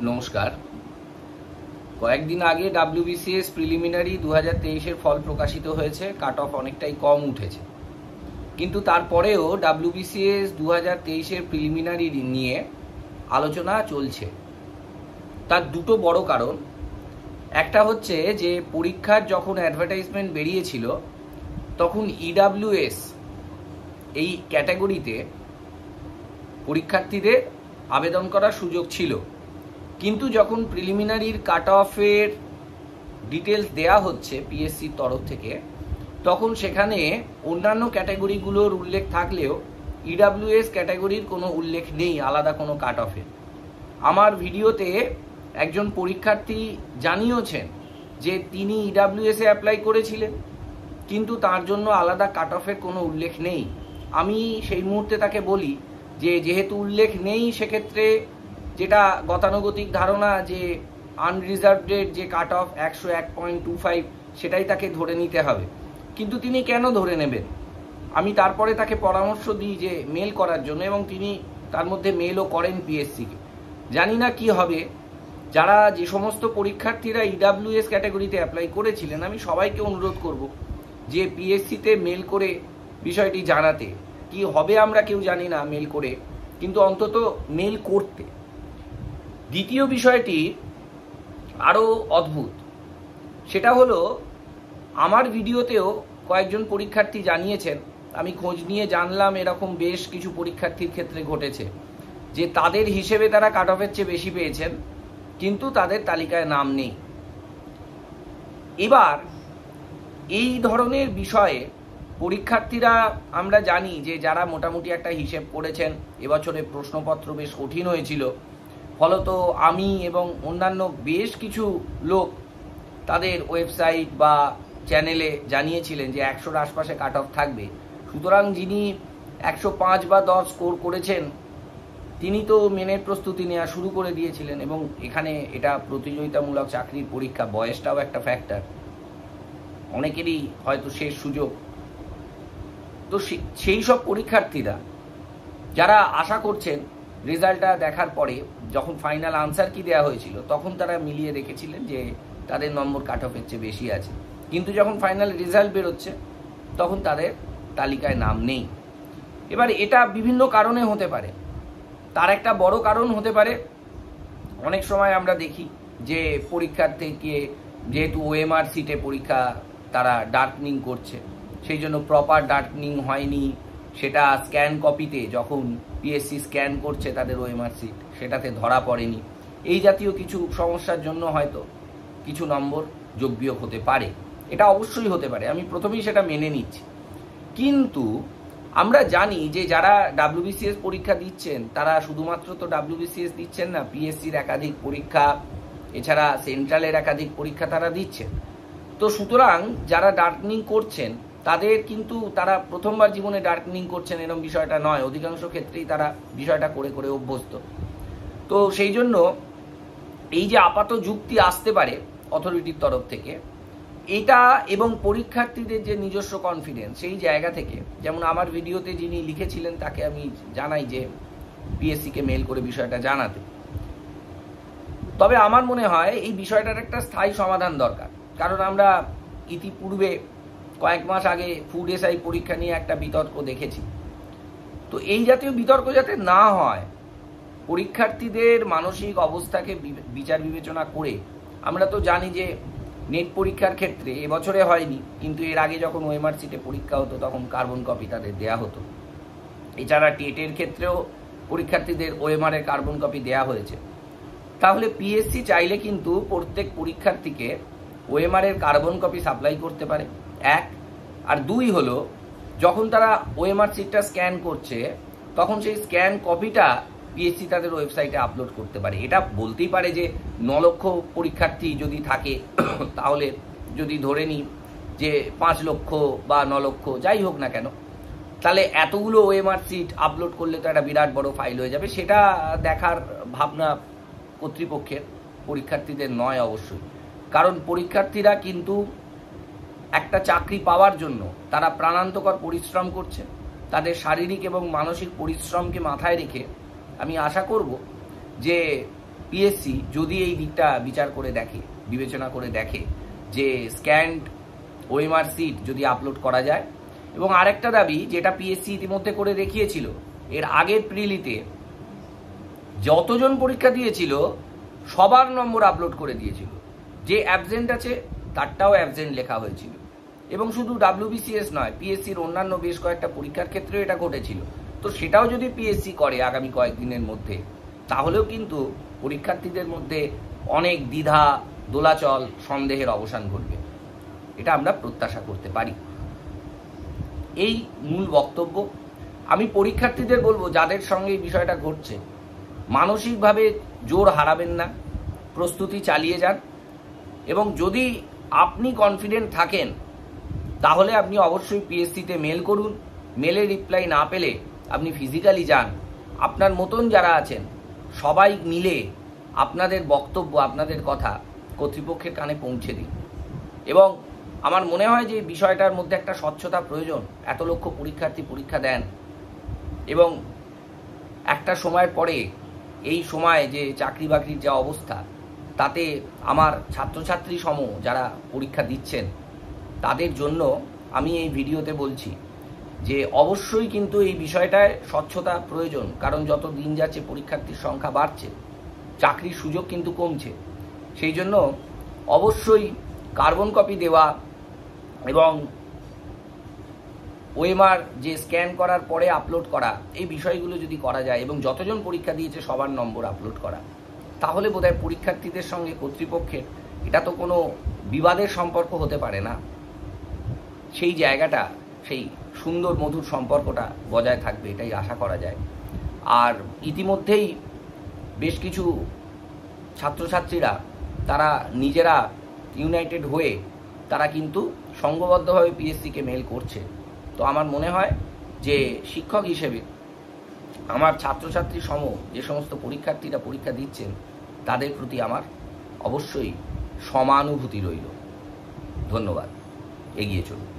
নমস্কার। কয়েকদিন আগে ডাব্লিউবিসিএস প্রিলিমিনারি 2023-এর ফল প্রকাশিত হয়েছে। কাট অফ অনেকটাই কম উঠেছে, কিন্তু তারপরেও ডাব্লিউবিসিএস 2023-এর প্রিলিমিনারি নিয়ে আলোচনা চলছে। তার দুটো বড় কারণ। একটা হচ্ছে যে পরীক্ষার যখন অ্যাডভার্টাইজমেন্ট বেরিয়েছিল তখন ইডাব্লিউএস এই ক্যাটাগরিতে পরীক্ষার্থীদের আবেদন করার সুযোগ ছিল, কিন্তু যখন প্রিলিমিনারির কাট অফের ডিটেলস দেয়া হচ্ছে পিএসসির তরফ থেকে, তখন সেখানে অন্যান্য ক্যাটাগরিগুলোর উল্লেখ থাকলেও ইডাব্লিউএস ক্যাটাগরির কোনো উল্লেখ নেই আলাদা কোনো কাট অফের। আমার ভিডিওতে একজন পরীক্ষার্থী জানিয়েছেন যে তিনি ইডাব্লিউএসে অ্যাপ্লাই করেছিলেন, কিন্তু তার জন্য আলাদা কাট অফের কোনো উল্লেখ নেই। আমি সেই মুহূর্তে তাকে বলি যে যেহেতু উল্লেখ নেই, সেক্ষেত্রে যেটা গতানুগতিক ধারণা যে আনরিজার্ভডের যে কাট অফ 101.25 সেটাই তাকে ধরে নিতে হবে। কিন্তু তিনি কেন ধরে নেবেন? আমি তারপরে তাকে পরামর্শ দিই যে মেল করার জন্য, এবং তিনি তার মধ্যে মেলও করেন পিএসসিকে। জানি না কি হবে। যারা যে সমস্ত পরীক্ষার্থীরা ইডাব্লিউএস ক্যাটাগরিতে অ্যাপ্লাই করেছিলেন, আমি সবাইকে অনুরোধ করব যে পিএসসিতে মেল করে বিষয়টি জানাতে। কি হবে আমরা কেউ জানি না মেল করে, কিন্তু অন্তত মেল করতে। দ্বিতীয় বিষয়টি আরও অদ্ভুত। সেটা হলো, আমার ভিডিওতেও কয়েকজন পরীক্ষার্থী জানিয়েছেন, আমি খোঁজ নিয়ে জানলাম এরকম বেশ কিছু পরীক্ষার্থীর ক্ষেত্রে ঘটেছে যে তাদের হিসেবে তারা কাট অফের চেয়ে বেশি পেয়েছেন, কিন্তু তাদের তালিকায় নাম নেই। এবার এই ধরনের বিষয়ে পরীক্ষার্থীরা, আমরা জানি যে যারা মোটামুটি একটা হিসেব করেছেন, এবছরের প্রশ্নপত্র বেশ কঠিন হয়েছিল, ফলত আমি এবং অন্যান্য বেশ কিছু লোক তাদের ওয়েবসাইট বা চ্যানেলে জানিয়েছিলেন যে 100-র আশপাশে কাট অফ থাকবে। সুতরাং যিনি 105 বা 10 স্কোর করেছেন তিনি তো মেনের প্রস্তুতি নেওয়া শুরু করে দিয়েছিলেন, এবং এখানে এটা প্রতিযোগিতামূলক চাকরির পরীক্ষা, বয়সটাও একটা ফ্যাক্টর, অনেকেরই হয়তো শেষ সুযোগ। তো সেই সব পরীক্ষার্থীরা যারা আশা করছেন রেজাল্টটা দেখার পরে, যখন ফাইনাল আনসার কি দেওয়া হয়েছিল তখন তারা মিলিয়ে দেখেছিলেন যে তাদের নম্বর কাট অফের চেয়ে বেশি আছে, কিন্তু যখন ফাইনাল রেজাল্ট বেরোচ্ছে তখন তাদের তালিকায় নাম নেই। এবার এটা বিভিন্ন কারণে হতে পারে। তার একটা বড় কারণ হতে পারে, অনেক সময় আমরা দেখি যে পরীক্ষার্থীকে যেহেতু ওএমআর সিটে পরীক্ষা, তারা ডার্কনিং করছে, সেই জন্য প্রপার ডার্কনিং হয়নি, সেটা স্ক্যান কপিতে যখন পিএসসি স্ক্যান করছে তাদের ওএমআর সিট, সেটাতে ধরা পড়েনি। এই জাতীয় কিছু সমস্যার জন্য হয়তো কিছু নম্বর যোগ বিয়োগ হতে পারে। এটা অবশ্যই হতে পারে, আমি প্রথমেই সেটা মেনে নিচ্ছি। কিন্তু আমরা জানি যে যারা ডাব্লিউবিসিএস পরীক্ষা দিচ্ছেন তারা শুধুমাত্র তো ডাব্লিউবিসিএস দিচ্ছেন না, পিএসসির একাধিক পরীক্ষা, এছাড়া সেন্ট্রালের একাধিক পরীক্ষা তারা দিচ্ছেন। তো সুতরাং যারা ডার্কনিং করছেন তাদের কিন্তু, তারা প্রথমবার জীবনে ডার্কনিং করছেন এরকম বিষয়টা নয়, অধিকাংশ ক্ষেত্রেই তারা বিষয়টা করে করে অভ্যস্ত। তো সেই জন্য এই যে আপাত যুক্তি আসতে পারে অথরিটির তরফ থেকে, এটা এবং পরীক্ষার্থীদের যে নিজস্ব কনফিডেন্স, সেই জায়গা থেকে, যেমন আমার ভিডিওতে যিনি লিখেছিলেন তাকে আমি জানাই যে পিএসসিকে মেল করে বিষয়টা জানাতে। তবে আমার মনে হয় এই বিষয়টার একটা স্থায়ী সমাধান দরকার, কারণ আমরা ইতিপূর্বে কয়েক মাস আগে ফুড এসআই পরীক্ষা নিয়ে একটা বিতর্ক দেখেছি। তো এই জাতীয় বিতর্ক যাতে না হয়, পরীক্ষার্থীদের মানসিক অবস্থাকে বিচার বিবেচনা করে, আমরা তো জানি যে নেট পরীক্ষার ক্ষেত্রে এবছরে হয়নি, কিন্তু এর আগে যখন ওএমআর সিটে পরীক্ষা হতো তখন কার্বন কপি তাদের দেয়া হতো। এছাড়া টেটের ক্ষেত্রেও পরীক্ষার্থীদের ওএমআর এর কার্বন কপি দেয়া হয়েছে। তাহলে পিএসসি চাইলে কিন্তু প্রত্যেক পরীক্ষার্থীকে ওএমআর এর কার্বন কপি সাপ্লাই করতে পারে, এক। আর দুই হলো, যখন তারা ওএমআর সিটটা স্ক্যান করছে তখন সেই স্ক্যান কপিটা পিএসসি তাদের ওয়েবসাইটে আপলোড করতে পারে। এটা বলতেই পারে যে 9 লক্ষ পরীক্ষার্থী যদি থাকে, তাহলে যদি ধরে নিই যে 5 লক্ষ বা 9 লক্ষ যাই হোক না কেন, তাহলে এতগুলো ওএমআর সিট আপলোড করলে তো একটা বিরাট বড় ফাইল হয়ে যাবে। সেটা দেখার ভাবনা কর্তৃপক্ষের, পরীক্ষার্থীদের নয় অবশ্যই। কারণ পরীক্ষার্থীরা কিন্তু একটা চাকরি পাওয়ার জন্য তারা প্রাণান্তকর পরিশ্রম করছে। তাদের শারীরিক এবং মানসিক পরিশ্রমকে মাথায় রেখে আমি আশা করব যে পিএসসি যদি এই দিকটা বিবেচনা করে দেখে যে স্ক্যান্ড ওএমআর সিট যদি আপলোড করা যায়। এবং আরেকটা দাবি, যেটা পিএসসি ইতিমধ্যে করে দেখিয়েছিল, এর আগের প্রিলিতে যতজন পরীক্ষা দিয়েছিল সবার নম্বর আপলোড করে দিয়েছিল, যে অ্যাবসেন্ট আছে তারটাও অ্যাবসেন্ট লেখা হয়েছিল। এবং শুধু ডাব্লিউবিসিএস নয়, পিএসসির অন্যান্য বেশ কয়েকটা পরীক্ষার ক্ষেত্রেও এটা ঘটেছিল। তো সেটাও যদি পিএসসি করে আগামী কয়েকদিনের মধ্যে, তাহলেও কিন্তু পরীক্ষার্থীদের মধ্যে অনেক দ্বিধা, দোলাচল, সন্দেহের অবসান ঘটবে, এটা আমরা প্রত্যাশা করতে পারি। এই মূল বক্তব্য। আমি পরীক্ষার্থীদের বলবো, যাদের সঙ্গে এই বিষয়টা ঘটছে, মানসিকভাবে জোর হারাবেন না, প্রস্তুতি চালিয়ে যান। এবং যদি আপনি কনফিডেন্ট থাকেন, তাহলে আপনি অবশ্যই পিএসসিতে মেল করুন। মেলে রিপ্লাই না পেলে আপনি ফিজিক্যালি যান। আপনার মতন যারা আছেন সবাই মিলে আপনাদের বক্তব্য, আপনাদের কথা কর্তৃপক্ষের কানে পৌঁছে দিন। এবং আমার মনে হয় যে বিষয়টার মধ্যে একটা স্বচ্ছতা প্রয়োজন। এত লক্ষ পরীক্ষার্থী পরীক্ষা দেন, এবং একটা সময়ের পরে এই সময় যে চাকরি বাকরির যা অবস্থা, তাতে আমার ছাত্রছাত্রী সম যারা পরীক্ষা দিচ্ছেন তাদের জন্য আমি এই ভিডিওতে বলছি যে অবশ্যই কিন্তু এই বিষয়টায় স্বচ্ছতা প্রয়োজন। কারণ যত দিন যাচ্ছে পরীক্ষার্থীর সংখ্যা বাড়ছে, চাকরির সুযোগ কিন্তু কমছে। সেই জন্য অবশ্যই কার্বন কপি দেওয়া এবং ওএমআর যে স্ক্যান করার পরে আপলোড করা, এই বিষয়গুলো যদি করা যায় এবং যতজন পরীক্ষা দিয়েছে সবার নম্বর আপলোড করা, তাহলে বোধহয় পরীক্ষার্থীদের সঙ্গে কর্তৃপক্ষের এটা তো কোনো বিবাদের সম্পর্ক হতে পারে না। সেই জায়গাটা, সেই সুন্দর মধুর সম্পর্কটা বজায় থাকবে, এটাই আশা করা যায়। আর ইতিমধ্যেই বেশ কিছু ছাত্রছাত্রীরা তারা নিজেরা ইউনাইটেড হয়ে তারা কিন্তু সংঘবদ্ধভাবে পিএসসিকে মেল করছে। তো আমার মনে হয় যে শিক্ষক হিসেবে আমার ছাত্রছাত্রী সম যে সমস্ত পরীক্ষার্থীরা পরীক্ষা দিচ্ছেন, তাদের প্রতি আমার অবশ্যই সমানুভূতি রইল। ধন্যবাদ। এগিয়ে চলুন।